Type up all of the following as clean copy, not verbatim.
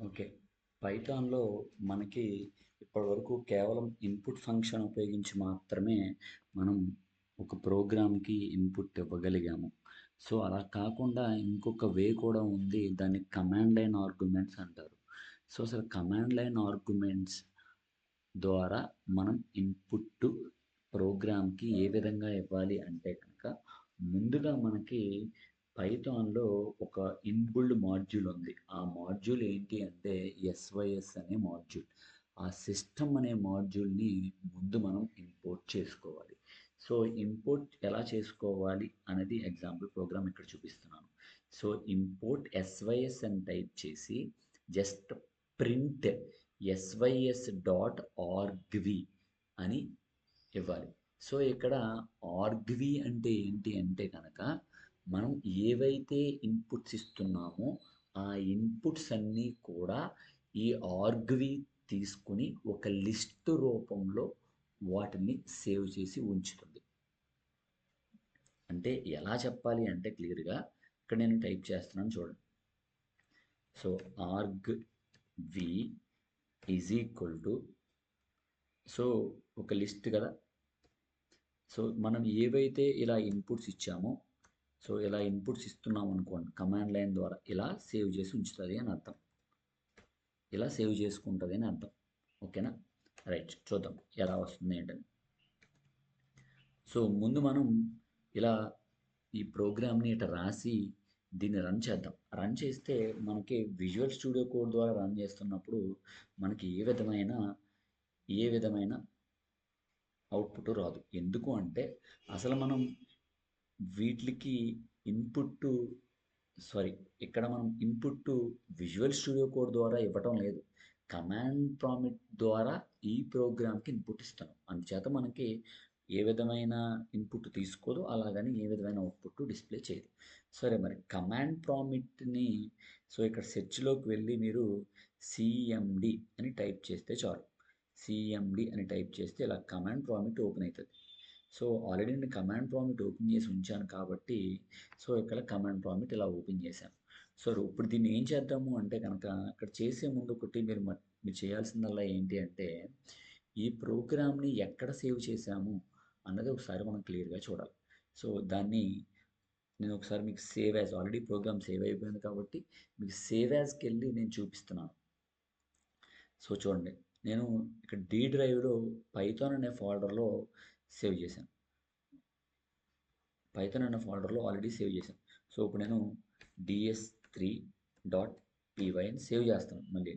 Okay. పైథాన్‌లో మనకి ఇప్పటివరకు కేవలం ఇన్‌పుట్ ఫంక్షన్ ఉపయోగించి మాత్రమే మనం ఒక ప్రోగ్రామ్‌కి ఇన్‌పుట్ ఇవ్వగలిగాము. సో, అలా కాకుండా ఇంకొక వే కూడా ఉంది. దాన్ని కమాండ్ లైన్ ఆర్గ్యుమెంట్స్ అంటారు. సో, అసలు కమాండ్ లైన్ ఆర్గ్యుమెంట్స్ ద్వారా మనం ఇన్‌పుట్ ప్రోగ్రామ్‌కి ఏ విధంగా ఇవ్వాలి అంటే కనుక, ముందుగా మనకి పైథాన్‌లో ఒక ఇన్‌బిల్డ్ మాడ్యూల్ ఉంది. ఆ మాడ్యూల్ ఏంటి అంటే ఎస్‌వైఎస్ అనే మాడ్యూల్. ఆ సిస్టమ్ అనే మాడ్యూల్‌ని ముందు మనం ఇంపోర్ట్ చేసుకోవాలి. సో, ఇంపోర్ట్ ఎలా చేసుకోవాలి అనేది ఎగ్జాంపుల్ ప్రోగ్రామ్ ఇక్కడ చూపిస్తున్నాను. సో, ఇంపోర్ట్ ఎస్‌వైఎస్ అని టైప్ చేసి జస్ట్ ప్రింట్ ఎస్‌వైఎస్ డాట్ ఆర్గ్వి అని ఇవ్వాలి. సో, ఇక్కడ ఆర్గ్వి అంటే ఏంటి అంటే కనుక, మనం ఏవైతే ఇన్‌పుట్స్ ఇస్తున్నామో, ఆ ఇన్‌పుట్స్ అన్నీ కూడా ఈ ఆర్గ్వి తీసుకొని ఒక లిస్ట్ రూపంలో వాటిని సేవ్ చేసి ఉంచుతుంది. అంటే ఎలా చెప్పాలి అంటే క్లియర్‌గా ఇక్కడ నేను టైప్ చేస్తున్నాను చూడండి. So, argv is equal to so, ఒక లిస్ట్ కదా! సో, మనం ఏవైతే ఇలా ఇన్‌పుట్స్ ఇచ్చామో, సో, ఇలా ఇన్‌పుట్స్ ఇస్తున్నామనుకోండి కమాండ్ లైన్ ద్వారా ఇలా సేవ్ చేసి ఉంచుతది అని అర్థం. ఇలా సేవ్ చేసుకుంటది అని అర్థం. ఓకేనా? రైట్. చూద్దాం ఎలా వస్తుంది ఏంటని. సో, ముందు మనం ఇలా ఈ ప్రోగ్రామ్‌ని ఇట రాసి దీన్ని రన్ చేద్దాం. రన్ చేస్తే మనకి విజువల్ స్టూడియో కోడ్ ద్వారా రన్ చేస్తున్నప్పుడు మనకి ఏ విధమైన అవుట్‌పుట్ రాదు. ఎందుకు అంటే అసలు మనం వీట్లికి ఇన్‌పుట్టు సారీ ఇక్కడ మనం ఇన్‌పుట్టు విజువల్ స్టూడియో కోడ్ ద్వారా ఇవ్వటం లేదు. కమాండ్ ప్రాంప్ట్ ద్వారా ఈ ప్రోగ్రామ్‌కి ఇన్‌పుట్ ఇస్తున్నాం. అందుచేత మనకి ఏ విధమైన ఇన్‌పుట్ తీసుకోదు. అలాగని ఏ విధమైన అవుట్‌పుట్ డిస్‌ప్లే చేయదు. సరే మరి కమాండ్ ప్రాంప్ట్‌ని సో, ఇక్కడ సెర్చ్‌లోకి వెళ్లి మీరు సీఎండీ అని టైప్ చేస్తే చాలు. సీఎండీ అని టైప్ చేస్తే ఇలా కమాండ్ ప్రాంప్ట్ ఓపెన్ అయితది. సో, ఆల్రెడీ నేను కమాండ్ ప్రాంప్ట్ ఓపెన్ చేసి ఉంచాను కాబట్టి, సో, ఇక్కడ కమాండ్ ప్రాంప్ట్ ఇలా ఓపెన్ చేశాను. సో, ఇప్పుడు దీన్ని ఏం చేద్దాము అంటే గనక, ఇక్కడ చేసే ముందు ఒకటి మీరు చేయాల్సిందల్లా ఏంటి అంటే, ఈ ప్రోగ్రామ్‌ని ఎక్కడ సేవ్ చేశాము అన్నది ఒకసారి మనం క్లియర్‌గా చూడాలి. సో, దాన్ని నేను ఒకసారి మీకు save as already program save అయిపోయింది కాబట్టి, మీకు సేవ్ యాజ్‌కెళ్ళి నేను చూపిస్తున్నాను. సో, చూడండి. నేను ఇక్కడ డి డ్రైవ్‌లో పైథాన్ అనే ఫోల్డర్‌లో సేవ్ చేశాను. పైథాన్ అనే ఫోల్డర్‌లో ఆల్రెడీ సేవ్ చేశాను. సో, ఇప్పుడు నేను ds3 డాట్ పై అని సేవ్ చేస్తాను మళ్ళీ.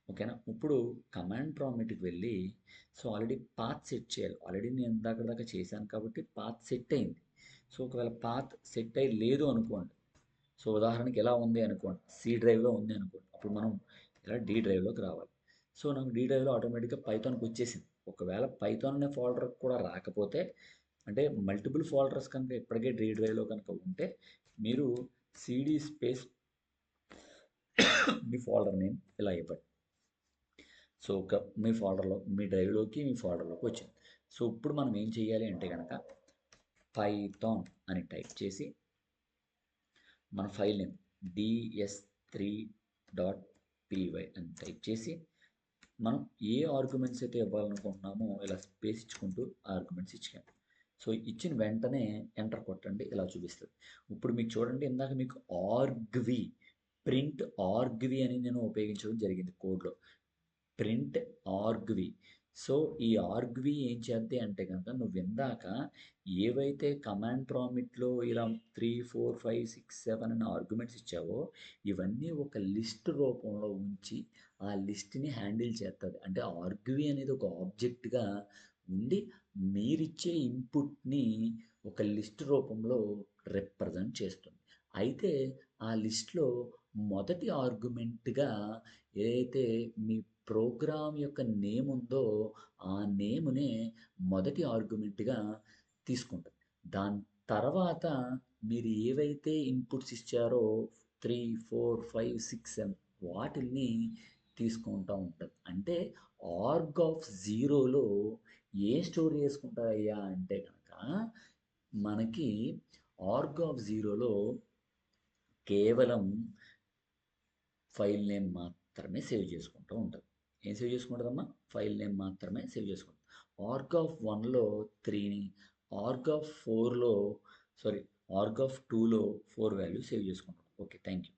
ఓకేనా? ఇప్పుడు కమాండ్ ప్రాంప్ట్‌కి వెళ్ళి సో, ఆల్రెడీ పాత్ సెట్ చేయాలి. ఆల్రెడీ నేను ఇందాకటి దాకా చేశాను కాబట్టి పాత్ సెట్ అయింది. సో, ఒకవేళ పాత్ సెట్ అయ్యి లేదు అనుకోండి. సో, ఉదాహరణకి ఇలా ఉంది అనుకోండి. సి డ్రైవ్‌లో ఉంది అనుకోండి. అప్పుడు మనం ఇలా డి డ్రైవ్‌లోకి రావాలి. సో, నాకు డి డ్రైవ్‌లో ఆటోమేటిక్‌గా పైథాన్‌కి వచ్చేసింది. ఒకవేళ పైథాన్ అనే ఫోల్డర్ కూడా రాకపోతే అంటే మల్టిపుల్ ఫోల్డర్స్ కనుక ఇప్పటికే డి డ్రైవ్‌లో కనుక ఉంటే మీరు సీడీ స్పేస్ మీ ఫోల్డర్ నేమ్ ఇలా ఇవ్వండి. సో, మీ డ్రైవ్‌లోకి మీ ఫోల్డర్‌లోకి వచ్చింది. సో, ఇప్పుడు మనం ఏం చేయాలి అంటే గనక పైథాన్ అని టైప్ చేసి మన ఫైల్ నేమ్ ds3 డాట్ పై అని టైప్ చేసి మనం ఏ ఆర్గ్యుమెంట్స్ అయితే ఇవ్వాలనుకుంటున్నామో ఇలా స్పేస్ ఇచ్చుకుంటూ ఆర్గ్యుమెంట్స్ ఇచ్చాము. సో, ఇచ్చిన వెంటనే ఎంటర్ కొట్టండి ఇలా చూపిస్తది. ఇప్పుడు మీకు చూడండి ఇందాక మీకు ఆర్గ్వి ప్రింట్ ఆర్గ్వి అని నేను ఉపయోగించడం జరిగింది కోడ్‌లో. ప్రింట్ ఆర్గ్వి. సో, ఈ ఆర్గ్వి ఏం చేద్ది అంటే గనక నువ్విందాక ఏవైతే కమాండ్ ప్రాంప్ట్‌లో ఇలా 3, 4, 5, 6, 7 అని ఆర్గ్యుమెంట్స్ ఇచ్చావో, ఇవన్నీ ఒక లిస్ట్ రూపంలో ఉంచి, ఆ లిస్ట్‌ని హ్యాండిల్ చేత్తది. అంటే ఆర్గ్వి అనేది ఒక ఆబ్జెక్ట్‌గా ఉండి, మీరిచ్చే ఇన్‌పుట్‌ని ఒక లిస్ట్ రూపంలో రిప్రజెంట్ చేస్తుంది. అయితే ఆ లిస్ట్‌లో మొదటి ఆర్గ్యుమెంట్‌గా ఏదైతే మీ ప్రోగ్రామ్ యొక్క నేమ్ ఉందో, ఆ నేమ్‌నే మొదటి ఆర్గ్యుమెంట్‌గా తీసుకుంటది. దాని తర్వాత మీరు ఏవైతే ఇన్‌పుట్స్ ఇచ్చారో 3, 4, 5, 6, 7 వాటిల్ని తీసుకుంటా ఉంటది. అంటే ఆర్గ్ ఆఫ్ 0లో ఏం స్టోర్ చేసుకుంటదయ్యా అంటే గనక, మనకి ఆర్గ్ ఆఫ్ 0లో కేవలం ఫైల్ నేమ్ మాత్రమే సేవ్ చేసుకుంటూ ఉంటుంది. ఏం సేవ్ చేసుకుంటుందమ్మా? ఫైల్ నేమ్ మాత్రమే సేవ్ చేసుకుంటుంది. ఆర్గ్ ఆఫ్ 1లో 3ని, ఆర్గ్ ఆఫ్ 4లో సారీ ఆర్గ్ ఆఫ్ 2లో 4 వాల్యూ సేవ్ చేసుకుంటాం. Okay, thank you.